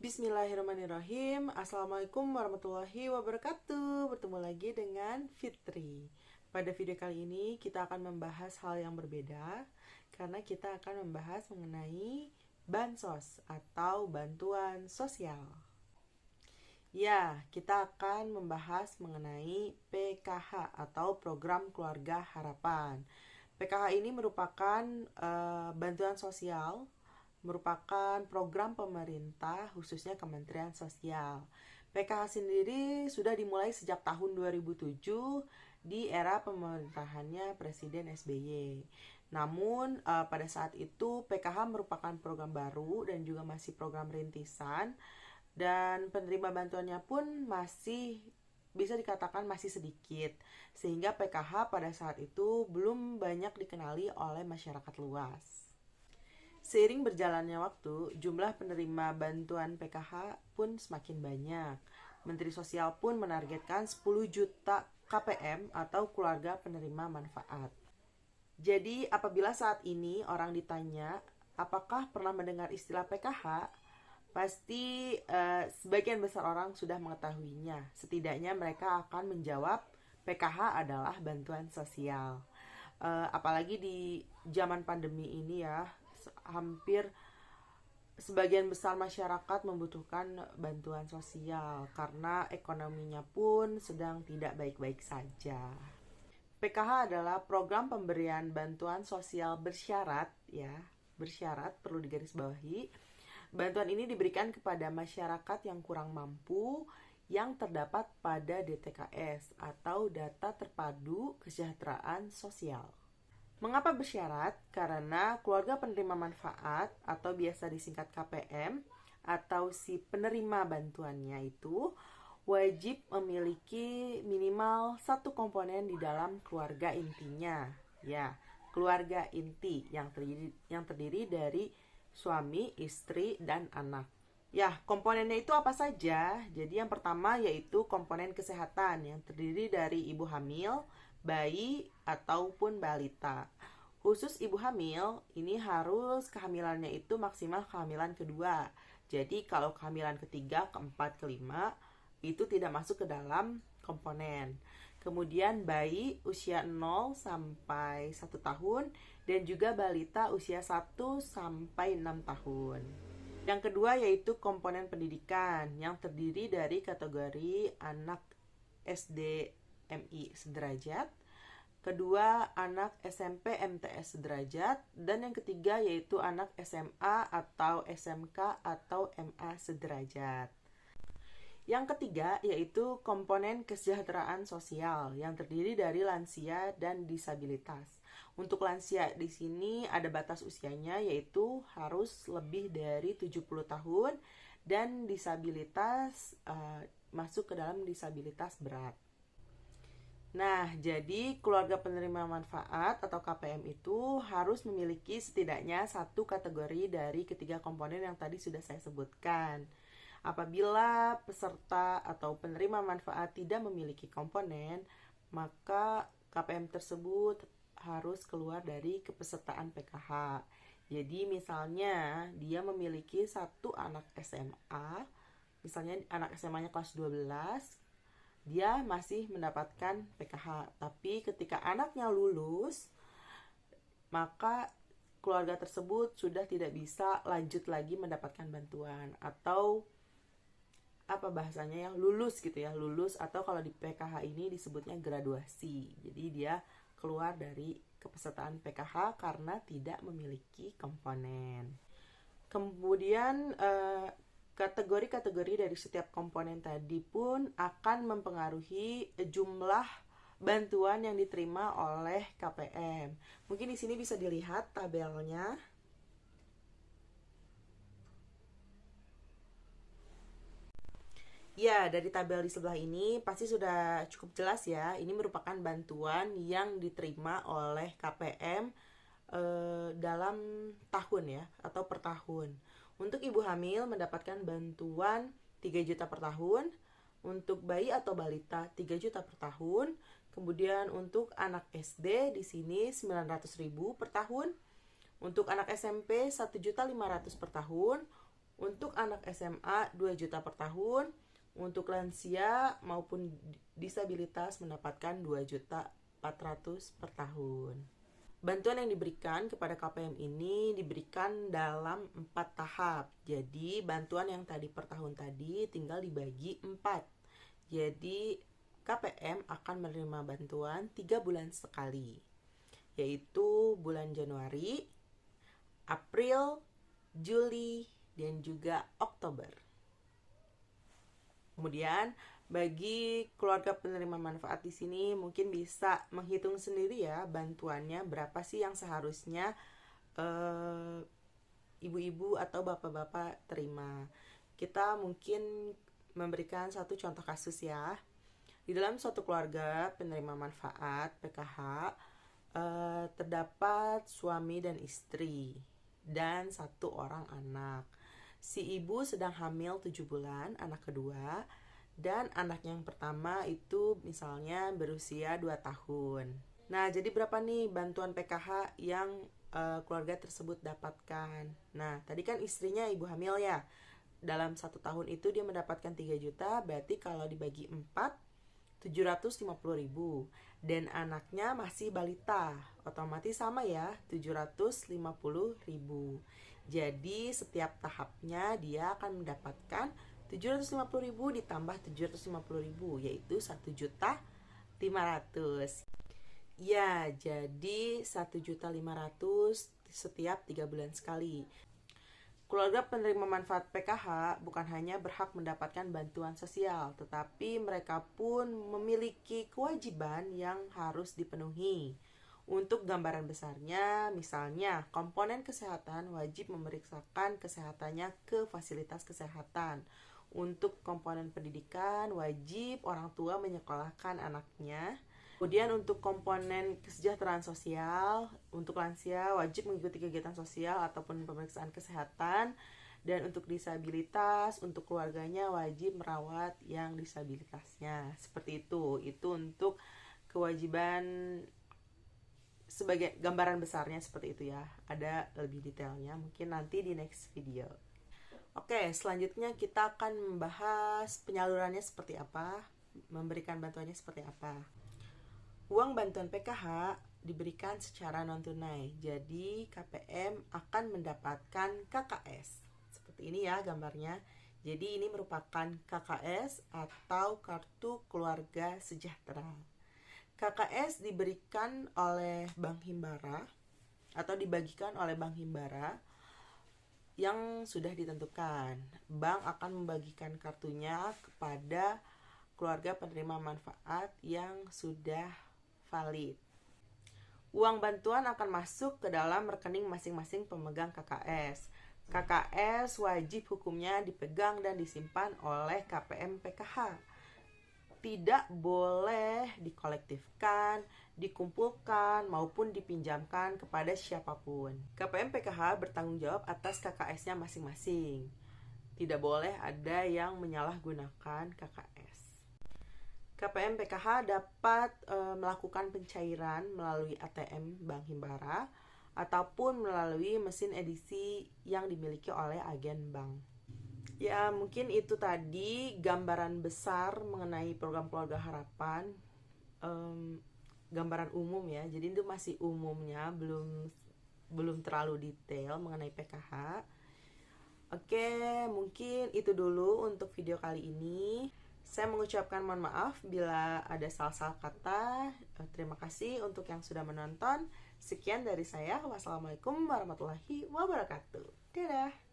Bismillahirrahmanirrahim. Assalamualaikum warahmatullahi wabarakatuh. Bertemu lagi dengan Fitri. Pada video kali ini kita akan membahas hal yang berbeda, karena kita akan membahas mengenai bansos atau bantuan sosial. Ya, kita akan membahas mengenai PKH atau Program Keluarga Harapan. PKH ini merupakan bantuan sosial, merupakan program pemerintah khususnya Kementerian Sosial. PKH sendiri sudah dimulai sejak tahun 2007 di era pemerintahannya Presiden SBY. Namun pada saat itu PKH merupakan program baru dan juga masih program rintisan, dan penerima bantuannya pun masih bisa dikatakan masih sedikit, sehingga PKH pada saat itu belum banyak dikenali oleh masyarakat luas. Seiring berjalannya waktu, jumlah penerima bantuan PKH pun semakin banyak. Menteri Sosial pun menargetkan 10 juta KPM atau keluarga penerima manfaat. Jadi, apabila saat ini orang ditanya, apakah pernah mendengar istilah PKH? Pasti sebagian besar orang sudah mengetahuinya. Setidaknya mereka akan menjawab PKH adalah bantuan sosial. Apalagi di zaman pandemi ini ya, hampir sebagian besar masyarakat membutuhkan bantuan sosial karena ekonominya pun sedang tidak baik-baik saja. PKH adalah program pemberian bantuan sosial bersyarat ya, bersyarat perlu digarisbawahi. Bantuan ini diberikan kepada masyarakat yang kurang mampu yang terdapat pada DTKS atau Data Terpadu Kesejahteraan Sosial. Mengapa bersyarat? Karena keluarga penerima manfaat atau biasa disingkat KPM atau si penerima bantuannya itu wajib memiliki minimal satu komponen di dalam keluarga intinya. Ya, keluarga inti yang terdiri dari suami, istri, dan anak. Ya, komponennya itu apa saja? Jadi yang pertama yaitu komponen kesehatan yang terdiri dari ibu hamil, bayi, ataupun balita. Khusus ibu hamil, ini harus kehamilannya itu maksimal kehamilan kedua. Jadi kalau kehamilan ketiga, keempat, kelima, itu tidak masuk ke dalam komponen. Kemudian bayi usia 0 sampai 1 tahun dan juga balita usia 1 sampai 6 tahun. Yang kedua yaitu komponen pendidikan yang terdiri dari kategori anak SD MI sederajat, kedua anak SMP MTS sederajat, dan yang ketiga yaitu anak SMA atau SMK atau MA sederajat. Yang ketiga yaitu komponen kesejahteraan sosial yang terdiri dari lansia dan disabilitas. Untuk lansia di sini ada batas usianya yaitu harus lebih dari 70 tahun dan disabilitas masuk ke dalam disabilitas berat. Nah, jadi keluarga penerima manfaat atau KPM itu harus memiliki setidaknya satu kategori dari ketiga komponen yang tadi sudah saya sebutkan. Apabila peserta atau penerima manfaat tidak memiliki komponen, maka KPM tersebut harus keluar dari kepesertaan PKH. Jadi misalnya dia memiliki satu anak SMA, misalnya anak SMA-nya kelas 12, dia masih mendapatkan PKH. Tapi ketika anaknya lulus, maka keluarga tersebut sudah tidak bisa lanjut lagi mendapatkan bantuan, atau apa bahasanya ya, lulus gitu ya, lulus, atau kalau di PKH ini disebutnya graduasi. Jadi dia keluar dari kepesertaan PKH karena tidak memiliki komponen. Kemudian kategori-kategori dari setiap komponen tadi pun akan mempengaruhi jumlah bantuan yang diterima oleh KPM. Mungkin di sini bisa dilihat tabelnya. Ya, dari tabel di sebelah ini pasti sudah cukup jelas ya. Ini merupakan bantuan yang diterima oleh KPM dalam tahun ya, atau per tahun. Untuk ibu hamil mendapatkan bantuan 3 juta per tahun, untuk bayi atau balita 3 juta per tahun, kemudian untuk anak SD di sini 900.000 per tahun, untuk anak SMP 1.500.000 per tahun, Untuk anak SMA 2 juta per tahun, untuk lansia maupun disabilitas mendapatkan 2.400.000 per tahun. Bantuan yang diberikan kepada KPM ini diberikan dalam 4 tahap. Jadi bantuan yang tadi per tahun tadi tinggal dibagi 4. Jadi KPM akan menerima bantuan 3 bulan sekali, yaitu bulan Januari, April, Juli, dan juga Oktober. Kemudian bagi keluarga penerima manfaat di sini mungkin bisa menghitung sendiri ya bantuannya berapa sih yang seharusnya ibu-ibu atau bapak-bapak terima. Kita mungkin memberikan satu contoh kasus ya. Di dalam suatu keluarga penerima manfaat PKH terdapat suami dan istri dan 1 orang anak. Si ibu sedang hamil 7 bulan, anak kedua, dan anak yang pertama itu misalnya berusia 2 tahun. Nah, jadi berapa nih bantuan PKH yang keluarga tersebut dapatkan? Nah, tadi kan istrinya ibu hamil ya. Dalam 1 tahun itu dia mendapatkan 3 juta, berarti kalau dibagi 4, 750.000. Dan anaknya masih balita, otomatis sama ya, 750.000. Jadi setiap tahapnya dia akan mendapatkan 750.000 ditambah 750.000, yaitu 1.500.000. Ya, jadi 1.500.000 setiap 3 bulan sekali. Keluarga penerima manfaat PKH bukan hanya berhak mendapatkan bantuan sosial, tetapi mereka pun memiliki kewajiban yang harus dipenuhi. Untuk gambaran besarnya, misalnya komponen kesehatan wajib memeriksakan kesehatannya ke fasilitas kesehatan. Untuk komponen pendidikan, wajib orang tua menyekolahkan anaknya. Kemudian untuk komponen kesejahteraan sosial, untuk lansia wajib mengikuti kegiatan sosial ataupun pemeriksaan kesehatan. Dan untuk disabilitas, untuk keluarganya wajib merawat yang disabilitasnya. Seperti itu untuk kewajiban. Sebagai gambaran besarnya seperti itu ya. Ada lebih detailnya mungkin nanti di next video. Oke, selanjutnya kita akan membahas penyalurannya seperti apa, memberikan bantuannya seperti apa. Uang bantuan PKH diberikan secara non tunai. Jadi KPM akan mendapatkan KKS. Seperti ini ya gambarnya. Jadi ini merupakan KKS atau Kartu Keluarga Sejahtera. KKS diberikan oleh Bank Himbara atau dibagikan oleh Bank Himbara yang sudah ditentukan. Bank akan membagikan kartunya kepada keluarga penerima manfaat yang sudah valid. Uang bantuan akan masuk ke dalam rekening masing-masing pemegang KKS. KKS wajib hukumnya dipegang dan disimpan oleh KPM PKH. Tidak boleh dikolektifkan, dikumpulkan, maupun dipinjamkan kepada siapapun. KPM PKH bertanggung jawab atas KKS-nya masing-masing. Tidak boleh ada yang menyalahgunakan KKS. KPM PKH dapat melakukan pencairan melalui ATM Bank Himbara ataupun melalui mesin edisi yang dimiliki oleh agen bank. Ya, mungkin itu tadi gambaran besar mengenai program Keluarga Harapan, gambaran umum ya. Jadi itu masih umumnya, belum terlalu detail mengenai PKH. Oke, mungkin itu dulu untuk video kali ini. Saya mengucapkan mohon maaf bila ada salah-salah kata. Terima kasih untuk yang sudah menonton. Sekian dari saya. Wassalamualaikum warahmatullahi wabarakatuh. Dadah.